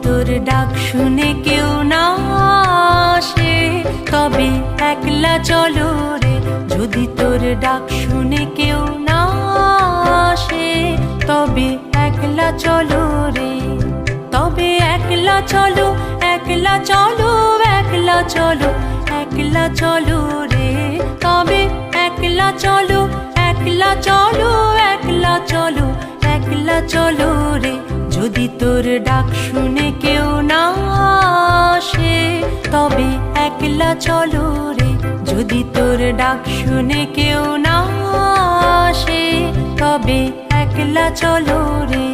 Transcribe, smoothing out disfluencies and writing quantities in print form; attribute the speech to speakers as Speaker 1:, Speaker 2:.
Speaker 1: তোর ডাক শুনে কেউ না আসে তবে একলা চলো রে। যদি তোর ডাক শুনে কেউ না আসে তবে একলা চলো রে। তবে একলা চলো, একলা চলো, একলা চলো, একলা চলো রে। তবে একলা চলো, একলা চলো, একলা চলো, একলা চলো রে। যদি তোর ডাক শুনে কেউ না আসে তবে একলা চলো রে। যদি তোর ডাক শুনে কেউ না আসে তবে একলা চলো রে।